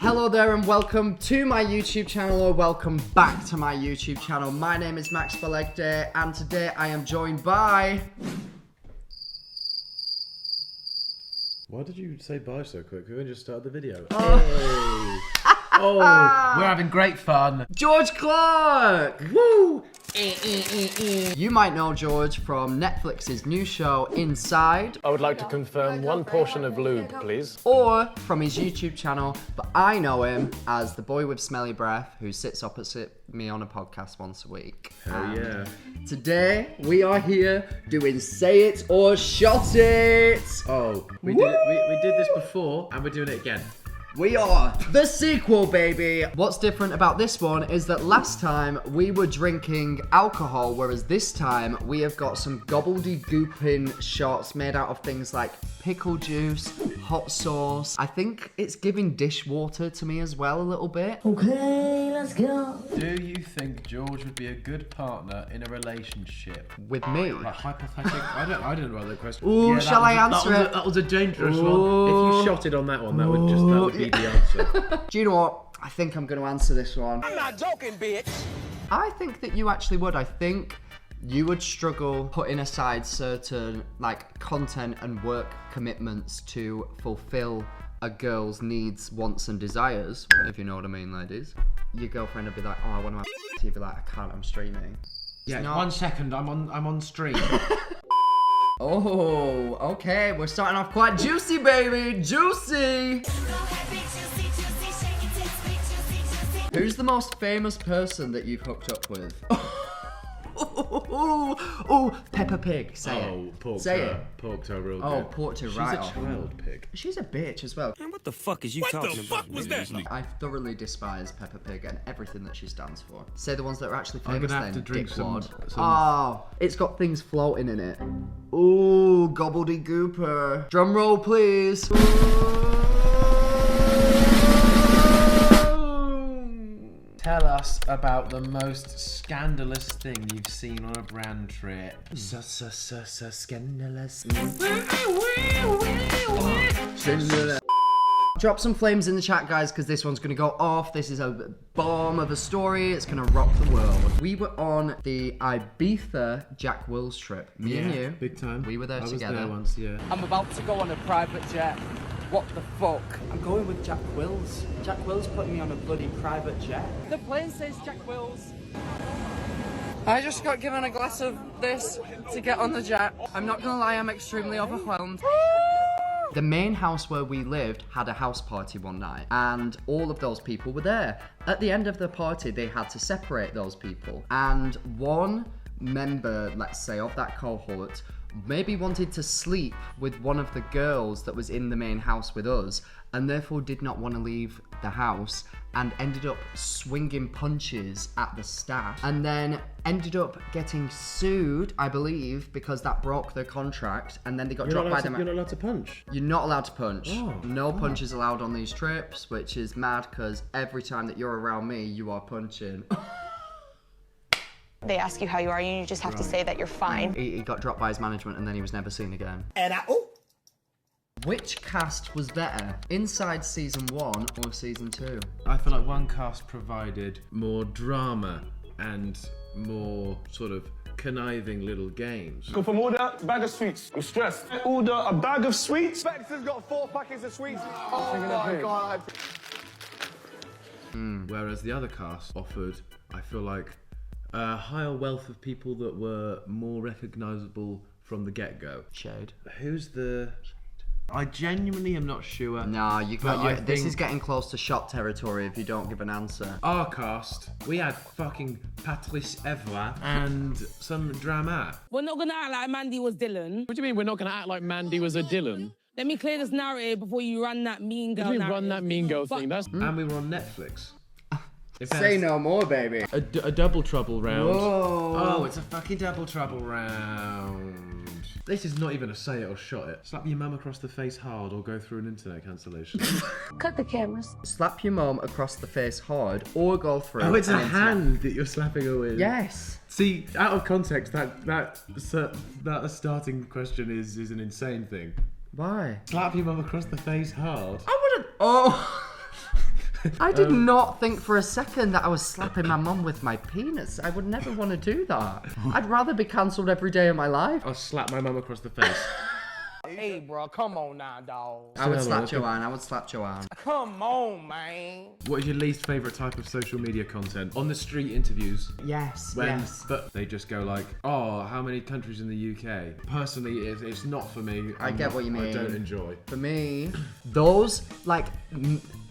Hello there and welcome to my YouTube channel, or welcome back to my YouTube channel. My name is Max Balegde and today I am joined by... Why did you say bye so quick? We only just started the video. Oh. Oh, we're having great fun. George Clarke! Woo! You might know George from Netflix's new show, Inside. I would like to confirm one portion of lube, please. Or from his YouTube channel, but I know him as the boy with smelly breath who sits opposite me on a podcast once a week. Hell yeah. Today, we are here doing Say It or Shot It! Oh, we did this before and we're doing it again. We are the sequel, baby! What's different about this one is that last time we were drinking alcohol, whereas this time we have got some gobbledygooping shots made out of things like pickle juice, hot sauce. I think it's giving dishwater to me as well a little bit. Okay, let's go. Do you think George would be a good partner in a relationship? With me. Like hypothetical? I don't know the question. Ooh, shall I answer it? That was a dangerous Ooh. one. If you shot it on that one, that would be the answer. Do you know what? I think I'm going to answer this one. I'm not joking, bitch. I think that you actually would. I think you would struggle putting aside certain content and work commitments to fulfill a girl's needs, wants and desires, if you know what I mean, ladies. Your girlfriend would be like, oh, I want to have you'd be like, I can't, I'm streaming. Yeah, not... 1 second, I'm on stream. Oh, okay, we're starting off quite juicy, baby, juicy! Who's the most famous person that you've hooked up with? Oh, Peppa Pig, say it. Oh, pork say toe. it. Pork toe real Oh, good. pork toe, She's right a off. child pig. She's a bitch as well. Man, what the fuck is you talking about? What was that? I thoroughly despise Peppa Pig and everything that she stands for. Say the ones that are actually I'm famous gonna have then, to drink some- dickwad. some- Oh, it's got things floating in it. Ooh, gobbledygooper. Drum roll, please. Tell us about the most scandalous thing you've seen on a brand trip. Scandalous. Drop some flames in the chat, guys, because this one's going to go off. This is a bomb of a story. It's going to rock the world. We were on the Ibiza Jack Wills trip. Me and you. Big time. We were there I was together. there once, yeah. I'm about to go on a private jet. What the fuck? I'm going with Jack Wills. Jack Wills putting me on a bloody private jet. The plane says Jack Wills. I just got given a glass of this to get on the jet. I'm not gonna lie, I'm extremely overwhelmed. The main house where we lived had a house party one night, and all of those people were there. At the end of the party, they had to separate those people, and one member, let's say, of that cohort maybe wanted to sleep with one of the girls that was in the main house with us, and therefore did not want to leave the house, and ended up swinging punches at the staff, and then ended up getting sued, I believe, because that broke their contract, and then they got dropped by them. You're not allowed to punch. You're not allowed to punch. Oh, no punches allowed on these trips, which is mad because every time that you're around me, you are punching. They ask you how you are, and you just have to say that you're fine. He got dropped by his management and then he was never seen again. And Which cast was better, Inside season 1 or season 2? I feel like one cast provided more drama and more sort of conniving little games. Go from order, bag of sweets. I'm stressed. Order a bag of sweets. Spectre's got 4 packets of sweets. Oh my god. Whereas the other cast offered, I feel like, a higher wealth of people that were more recognisable from the get-go. Shade. Who's the... I genuinely am not sure. Nah, But I this think- is getting close to shot territory if you don't give an answer. Our cast, we had fucking Patrice Evra and some drama. We're not gonna act like Mandy was Dylan. What do you mean we're not going to act like Mandy was a Dylan? Let me clear this narrative before you run that mean girl What do you mean narrative. run that mean girl thing? That's And we were on Netflix. If Say that's- no more, baby. A double trouble round. Whoa. Oh, it's a fucking double trouble round. This is not even a say it or shot it. Slap your mum across the face hard or go through an internet cancellation. Cut the cameras. Slap your mum across the face hard or go through. Oh, it's a an internet- hand that you're slapping her with. Yes. See, out of context, that starting question is an insane thing. Why? Slap your mum across the face hard. I wouldn't. Oh. I did not think for a second that I was slapping my mum with my penis. I would never want to do that. I'd rather be cancelled every day of my life. I'll slap my mum across the face. Hey, bro, come on now, dog. I would slap Joanne. Come on, man. What is your least favourite type of social media content? On the street interviews. Yes, When yes. but they just go like, oh, how many countries in the UK? Personally, it's not for me. I get what you mean. I don't enjoy. For me, those like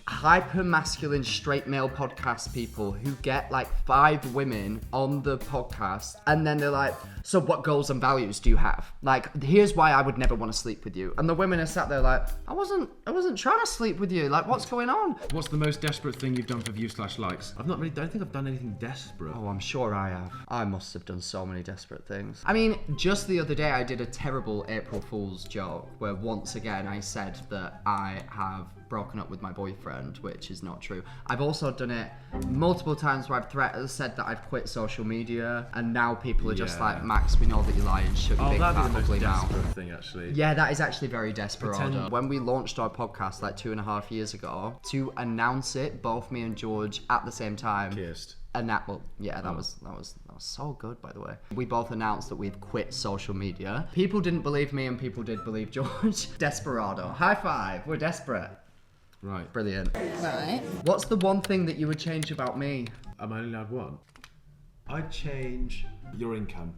hyper masculine straight male podcast people who get like 5 women on the podcast and then they're like, so what goals and values do you have? Like, here's why I would never want to sleep with you. And the women are sat there like, I wasn't trying to sleep with you. Like, what's going on? What's the most desperate thing you've done for views/likes? I don't think I've done anything desperate. Oh, I'm sure I have. I must have done so many desperate things. I mean, just the other day I did a terrible April Fool's joke where once again I said that I have broken up with my boyfriend, which is not true. I've also done it multiple times where I've said that I've quit social media, and now people are just like, Max, we know that you're lying, shut your big fat ugly mouth. Desperate thing, actually. Yeah, that is actually very desperate. When we launched our podcast like 2.5 years ago, to announce it, both me and George at the same time. Kissed. And that was so good, by the way. We both announced that we'd quit social media. People didn't believe me and people did believe George. Desperado. High five. We're desperate. Right. Brilliant. Right. What's the one thing that you would change about me? Am I only allowed one? I'd change your income.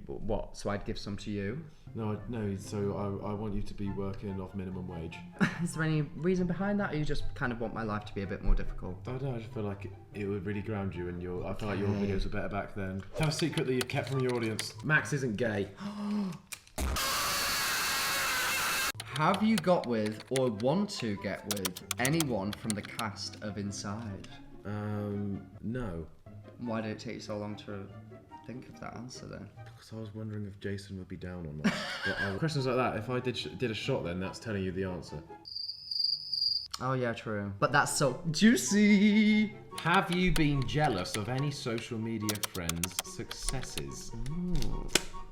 What? So I'd give some to you? No. So I want you to be working off minimum wage. Is there any reason behind that, or you just kind of want my life to be a bit more difficult? I don't know. I just feel like it would really ground you, and I feel like your videos were better back then. Have a secret that you've kept from your audience. Max isn't gay. Have you got with, or want to get with, anyone from the cast of Inside? No. Why did it take you so long to think of that answer then? Because I was wondering if Jason would be down or not. But, questions like that, if I did a shot then, that's telling you the answer. Oh yeah, true. But that's so juicy! Have you been jealous of any social media friends' successes? Ooh.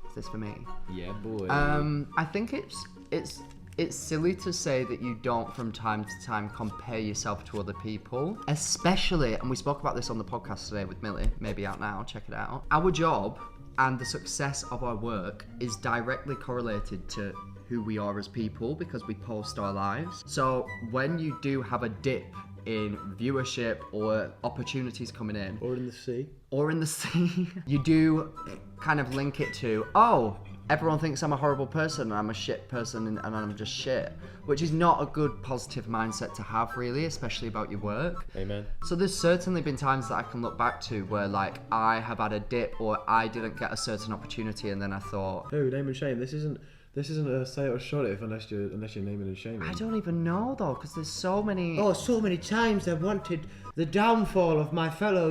Is this for me? Yeah, boy. I think it's silly to say that you don't from time to time compare yourself to other people, especially, and we spoke about this on the podcast today with Millie, maybe out now, check it out. Our job and the success of our work is directly correlated to who we are as people because we post our lives. So when you do have a dip in viewership or opportunities coming in, or in the sea, you do kind of link it to, oh, everyone thinks I'm a horrible person and I'm a shit person and I'm just shit, which is not a good positive mindset to have, really, especially about your work. Amen. So there's certainly been times that I can look back to where like I have had a dip or I didn't get a certain opportunity and then I thought, oh, name and shame. This isn't a say it or shot it unless you're naming and shaming. I don't even know though, because there's so many. Oh, so many times I've wanted the downfall of my fellow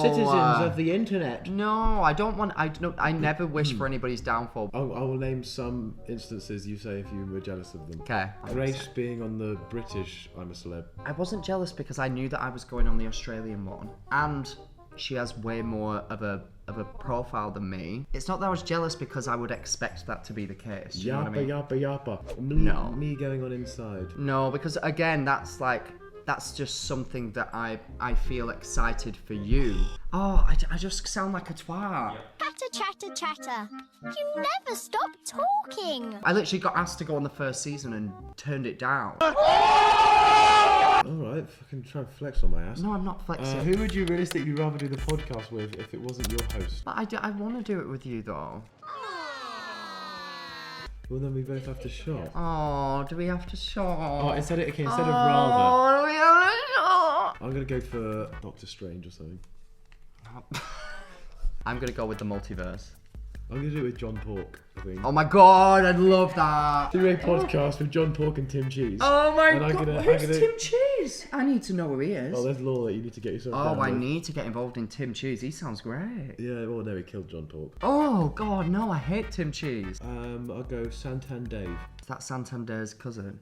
citizens of the internet. No, I don't want. I never wish for anybody's downfall. I will name some instances. You say if you were jealous of them. Okay. Grace being on the British I'm a Celeb. I wasn't jealous because I knew that I was going on the Australian one, and she has way more of a profile than me. It's not that I was jealous because I would expect that to be the case. You know what I mean? Yappa. No. Me going on Inside. No, because again, that's just something that I feel excited for you. Oh, I just sound like a twat. Chatter. You never stop talking. I literally got asked to go on the first season and turned it down. Alright, fucking try and flex on my ass. No, I'm not flexing. Who would you realistically rather do the podcast with if it wasn't your host? But I want to do it with you though. Well, then we both have to shop. Oh, do we have to shop? Oh, instead of rather. Do we have to shop? I'm gonna go for Doctor Strange or something. I'm gonna go with the multiverse. I'm gonna do it with John Pork, I think. Oh my god, I'd love that. Do a podcast with John Pork and Tim Cheese. Oh my god, who's Tim Cheese? I need to know who he is. Oh, there's law that you need to get yourself down I with. need to get involved in Tim Cheese. He sounds great. Yeah, well, no, he killed John Pork. Oh god, no, I hate Tim Cheese. I'll go Santan Dave. Is that Santander's cousin?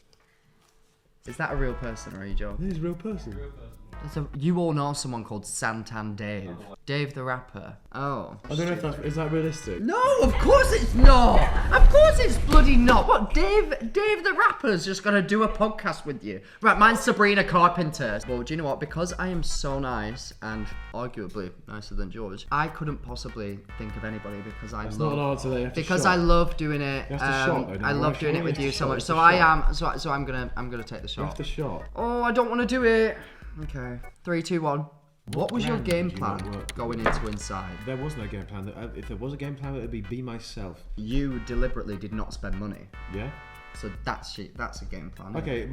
Is that a real person or are you joking? He's a real person. You all know someone called Santan Dave. Dave the rapper. Oh. I don't know if is that realistic? No, of course it's not. Of course it's bloody not. What, Dave the rapper's just gonna do a podcast with you? Right, mine's Sabrina Carpenter. Well, do you know what? Because I am so nice and arguably nicer than George, I couldn't possibly think of anybody because I It's not an answer that you have to because shot. I love doing it. You have to shot, though, I don't love you? doing it You with have you to so shot, much. it's So a I shot. am. So I'm gonna take the shot. You have to shot. Oh, I don't want to do it. Okay. 3, 2, 1. What was your Plan game did you not plan work? going into Inside? There was no game plan. If there was a game plan, it would be myself. You deliberately did not spend money. Yeah. So that's a game plan. Okay, in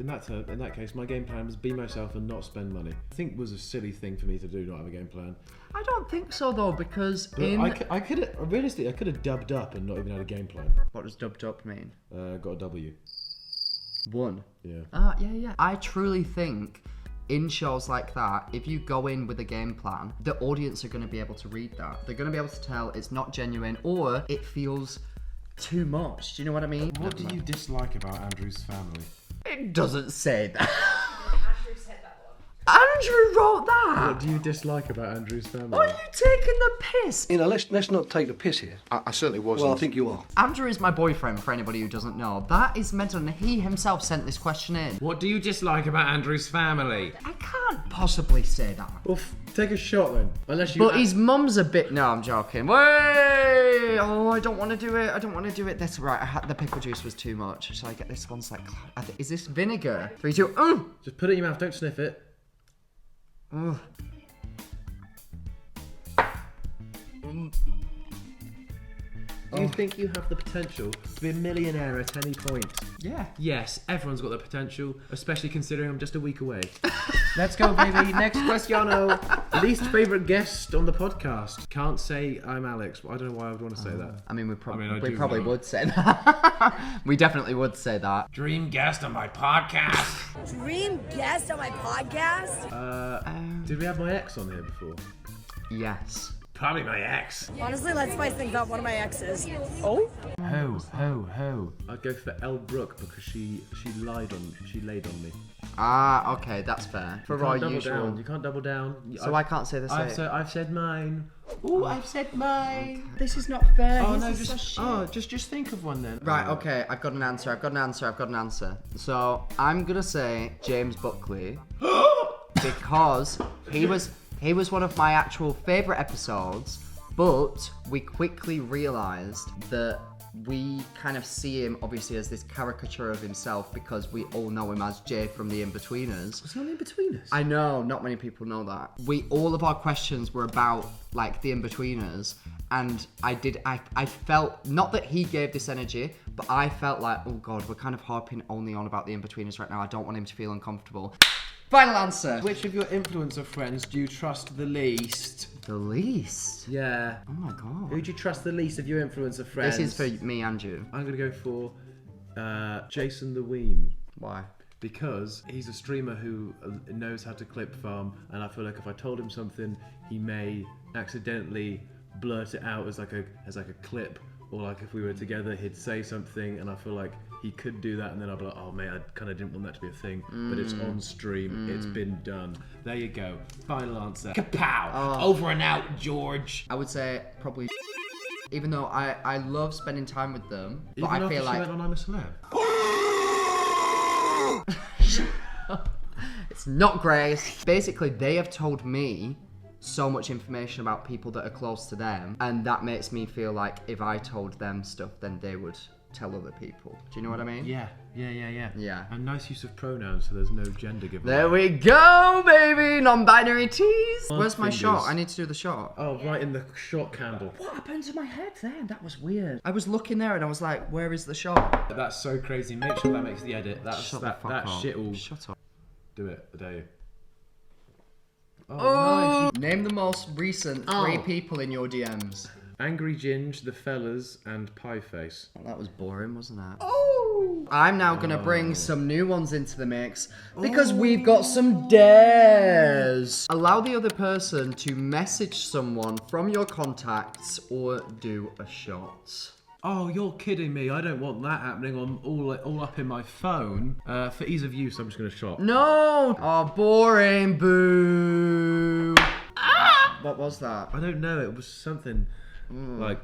that case, my game plan was be myself and not spend money. I think it was a silly thing for me to do, not have a game plan. I don't think so though, because But I could have dubbed up and not even had a game plan. What does dubbed up mean? Got a W. Won. Yeah. Yeah. I truly think in shows like that, if you go in with a game plan, the audience are going to be able to read that. They're going to be able to tell it's not genuine or it feels too much. Do you know what I mean? What do you dislike about Andrew's family? It doesn't say that. Andrew wrote that. What do you dislike about Andrew's family? Are you taking the piss? You know, let's not take the piss here. I certainly wasn't. Well, I think you are. Andrew is my boyfriend, for anybody who doesn't know. That is mental, and he himself sent this question in. What do you dislike about Andrew's family? I can't possibly say that. Well, take a shot then. Unless you. But his mum's a bit. No, I'm joking. Wait! Oh, I don't want to do it. I don't want to do it. That's right. The pickle juice was too much. Shall I get this one? Is this vinegar? 3, 2. Just put it in your mouth. Don't sniff it. Ugh. Do you think you have the potential to be a millionaire at any point? Yeah. Yes, everyone's got the potential, especially considering I'm just a week away. Let's go, baby. Next question. Least favourite guest on the podcast. Can't say I'm Alex. I don't know why I would want to say that. I mean, we I probably would say that. We definitely would say that. Dream guest on my podcast. Dream guest on my podcast? Did we have my ex on here before? Yes. Probably my ex. Honestly, let's spice things up. One of my exes. Oh? Ho. I'd go for Elle Brooke because she laid on me. Ah, okay, that's fair. For our usual. You can't double down. So I can't say the same. I've said mine. Ooh, I've said mine. This is not fair. Oh no, just think of one then. Right, okay, I've got an answer. So I'm gonna say James Buckley because he was one of my actual favourite episodes, but we quickly realised that we kind of see him obviously as this caricature of himself because we all know him as Jay from The In-Betweeners. Was he on The In-Betweeners? I know, not many people know that. All of our questions were about like The In-Betweeners, and I felt, not that he gave this energy, but I felt like, oh god, we're kind of harping only on about The In-Betweeners right now. I don't want him to feel uncomfortable. Final answer. Which of your influencer friends do you trust the least? The least? Yeah. Oh my god. Who do you trust the least of your influencer friends? This is for me and you. I'm gonna go for Jason the Ween. Why? Because he's a streamer who knows how to clip farm, and I feel like if I told him something, he may accidentally blurt it out as like a clip, or like if we were together, he'd say something, and I feel like he could do that, and then I'd be like, oh mate, I kind of didn't want that to be a thing, but it's on stream, it's been done. There you go. Final answer. Kapow! Over and out, George. I would say probably even though I love spending time with them, but Even I feel like she went on I'm a Celeb. it's not Grace. Basically, they have told me so much information about people that are close to them, and that makes me feel like if I told them stuff, then they would tell other people. Do you know what I mean? Yeah. Yeah. And nice use of pronouns, so there's no gender given. There we go, baby! Non-binary teas! On Where's my fingers. shot? I need to do the shot. Oh, right in the shot candle. What happened to my head then? That was weird. I was looking there and I was like, where is the shot? That's so crazy. Make sure that makes the edit. Shut the fuck up. Shit will Shut up. do it. I dare you. Oh! Nice. Name the most recent 3 people in your DMs. Angry Ginge, The Fellas, and Pie Face. That was boring, wasn't it? Oh! I'm now gonna bring some new ones into the mix because we've got some dares. Allow the other person to message someone from your contacts or do a shot. Oh, you're kidding me. I don't want that happening on all up in my phone. For ease of use, I'm just going to shop. No! Oh, boring. Boo. Ah! What was that? I don't know. It was something like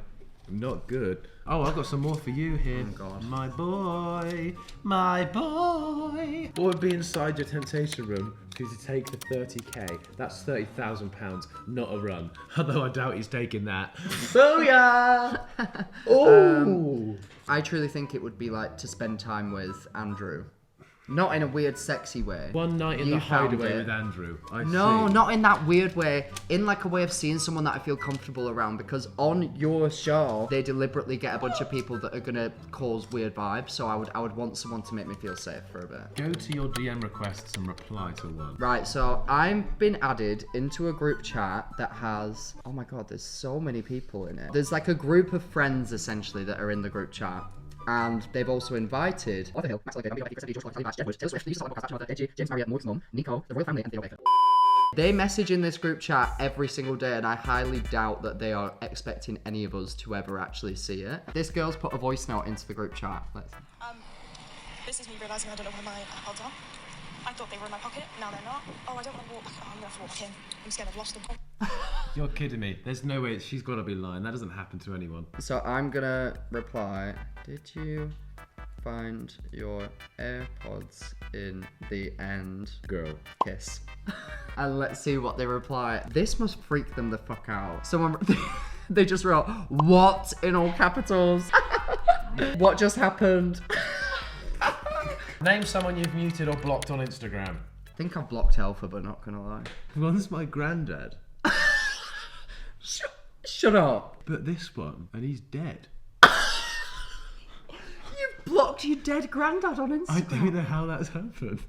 not good. Oh, I've got some more for you here. Oh, God. My boy. My boy. What would be inside your temptation room for you to take for 30k? That's £30,000, not a run. Although I doubt he's taking that. Booyah! Oh! I truly think it would be like to spend time with Andrew. Not in a weird, sexy way. One night in You the found hideaway it. with Andrew. No, see. not in that weird way. In like a way of seeing someone that I feel comfortable around, because on your show they deliberately get a bunch of people that are gonna cause weird vibes. So I would want someone to make me feel safe for a bit. Go to your DM requests and reply to one. Right, so I've been added into a group chat that has, oh my god, there's so many people in it. There's like a group of friends essentially that are in the group chat. And they've also invited Arthur Hill, Max Balegde, Taylor Swift, James Marriott, Morgan's mum, Nico, the royal family, and Theo Baker. They message in this group chat every single day, and I highly doubt that they are expecting any of us to ever actually see it. This girl's put a voice note into the group chat. This is me realising I don't know where my AirPods are. I thought they were in my pocket, now they're not. Oh, I don't want to walk back. I'm going to have to walk back in. I'm scared I've lost them. You're kidding me. There's no way. She's got to be lying. That doesn't happen to anyone. So I'm gonna reply, did you find your AirPods in the end? Girl. Kiss. And let's see what they reply. This must freak them the fuck out. Someone, they just wrote, what in all capitals? What just happened? Name someone you've muted or blocked on Instagram. I think I've blocked Alpha, but not gonna lie. One's my granddad. Shut up. But this one, and he's dead. You've blocked your dead granddad on Instagram. I don't know how that's happened.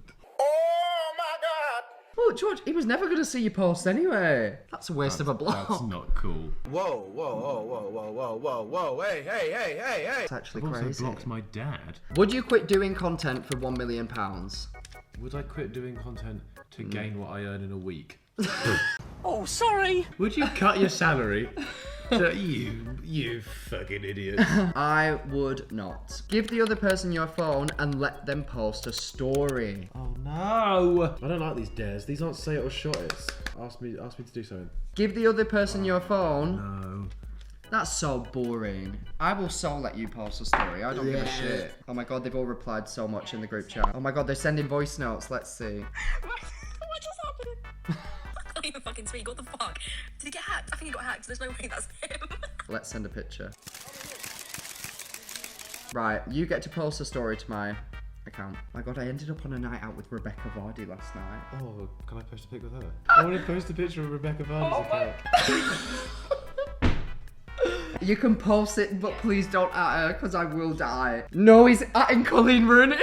Oh, George, he was never gonna see your post anyway. That's a waste of a block. That's not cool. Whoa, whoa, whoa, whoa, whoa, whoa, whoa, whoa, hey, hey, hey, hey, hey. It's actually I've crazy. also blocked my dad. Would you quit doing content for £1 million? Would I quit doing content to gain what I earn in a week? Oh, sorry. Would you cut your salary? You fucking idiot. I would not. Give the other person your phone and let them post a story. Oh no! I don't like these dares. These aren't say it or shot it. Ask me to do something. Give the other person your phone. No. That's so boring. I will so let you post a story. I don't give a shit. Oh my god, they've all replied so much in the group chat. Oh my god, they're sending voice notes. Let's see. What just happened? Not even fucking sweet. What the fuck? Did he get hacked? I think he got hacked. There's no way that's him. Let's send a picture. Right, you get to post a story to my account. My god, I ended up on a night out with Rebecca Vardy last night. Oh, can I post a pic with her? I want to post a picture of Rebecca Vardy's account. You can post it, but please don't at her, because I will die. No, he's atting Colleen Rooney.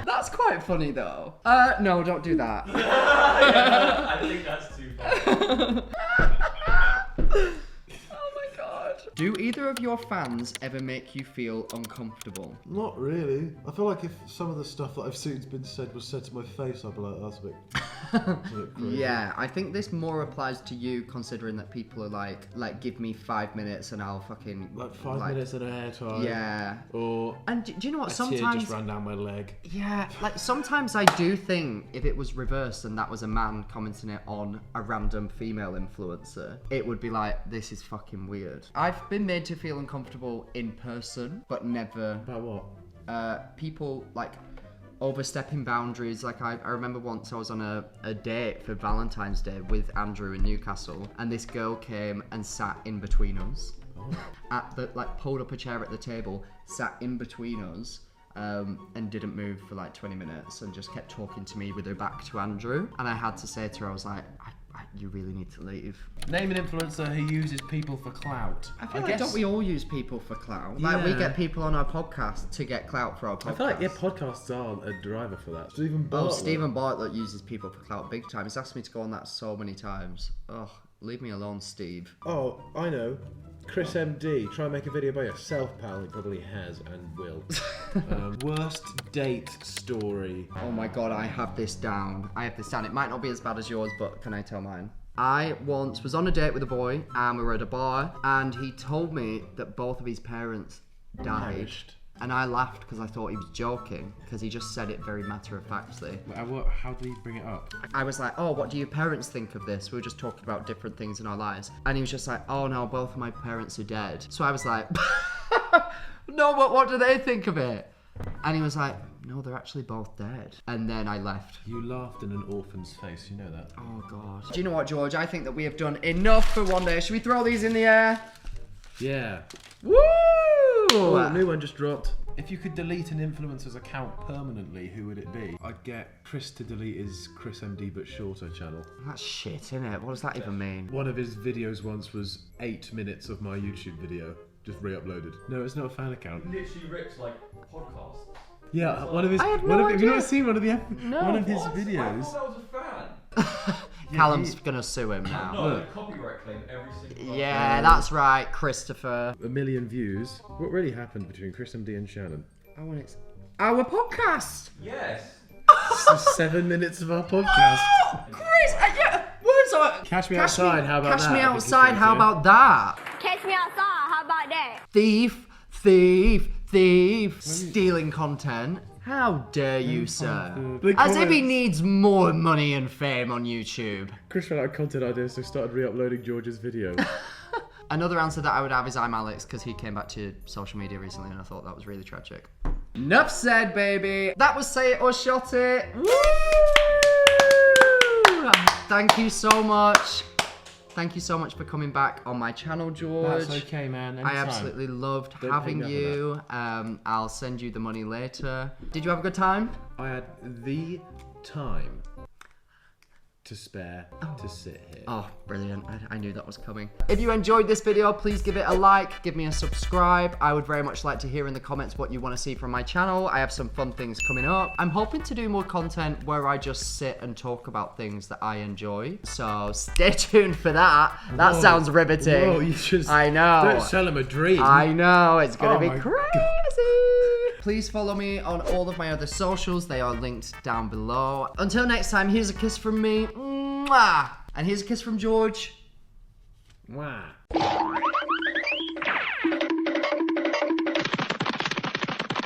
That's quite funny, though. No, don't do that. Yeah, I think that's too funny. Oh my god. Do either of your fans ever make you feel uncomfortable? Not really. I feel like if some of the stuff that I've seen been said was said to my face, I'd be like, that's a bit crazy. Yeah, I think this more applies to you, considering that people are like, give me 5 minutes and I'll fucking... Like 5 minutes and a hair tie. Yeah. Or... And do you know what, a sometimes... tear just ran down my leg. Yeah, like sometimes I do think if it was reversed and that was a man commenting it on a random female influencer, it would be like, this is fucking weird. I've been made to feel uncomfortable in person, but never... About what? People, like, overstepping boundaries. Like, I remember once I was on a date for Valentine's Day with Andrew in Newcastle, and this girl came and sat in between us. Oh. Pulled up a chair at the table, sat in between us, and didn't move for like 20 minutes and just kept talking to me with her back to Andrew. And I had to say to her, I was like, you really need to leave. Name an influencer who uses people for clout. I feel like, don't we all use people for clout? Yeah. Like, we get people on our podcast to get clout for our podcast. I feel like, yeah, podcasts are a driver for that. Stephen Bartlett. Stephen Bartlett uses people for clout big time. He's asked me to go on that so many times. Ugh, leave me alone, Steve. Oh, I know. Chris MD, try and make a video by yourself, pal. He probably has and will. Worst date story. Oh my god, I have this down. It might not be as bad as yours, but can I tell mine? I once was on a date with a boy and we were at a bar and he told me that both of his parents died. And I laughed because I thought he was joking because he just said it very matter-of-factly. How did he bring it up? I was like, oh, what do your parents think of this? We were just talking about different things in our lives. And he was just like, oh no, both of my parents are dead. So I was like, no, but what do they think of it? And he was like, no, they're actually both dead. And then I left. You laughed in an orphan's face, you know that. Oh God. Do you know what, George? I think that we have done enough for one day. Should we throw these in the air? Yeah. Woo! Oh, new one just dropped. If you could delete an influencer's account permanently, who would it be? I'd get Chris to delete his Chris MD but shorter channel. That's shit, isn't it? What does that even mean? One of his videos once was 8 minutes of my YouTube video, just re-uploaded. No, it's not a fan account. Literally rips like podcasts. Yeah, one of his. I had no have you idea. not seen one of his videos? I thought I was a fan. Callum's gonna sue him now. No, the copyright claim every single. Yeah, that's right, Christopher. 1 million views. What really happened between Chris MD and Shannon? Oh, and it's our podcast. Yes. 7 minutes of our podcast. Chris, yeah, words are. Catch me outside. How about that? Catch me outside. How about that? Catch me outside. How about that? Thief, stealing content. How dare you, sir? As if he needs more money and fame on YouTube. Chris ran out of content ideas, so started re-uploading George's video. Another answer that I would have is I'm Alex, because he came back to social media recently and I thought that was really tragic. Enough said, baby. That was Say It or Shot It. Woo! Thank you so much. Thank you so much for coming back on my channel, George. That's okay, man. I absolutely loved having you. I'll send you the money later. Did you have a good time? I had the time to spare to sit here. Oh, brilliant. I knew that was coming. If you enjoyed this video, please give it a like, give me a subscribe. I would very much like to hear in the comments what you want to see from my channel. I have some fun things coming up. I'm hoping to do more content where I just sit and talk about things that I enjoy. So stay tuned for that. That sounds riveting. Whoa, you just I know. Don't sell him a dream. I know, it's gonna be my crazy. Please follow me on all of my other socials. They are linked down below. Until next time, here's a kiss from me. Mwah! And here's a kiss from George. Mwah.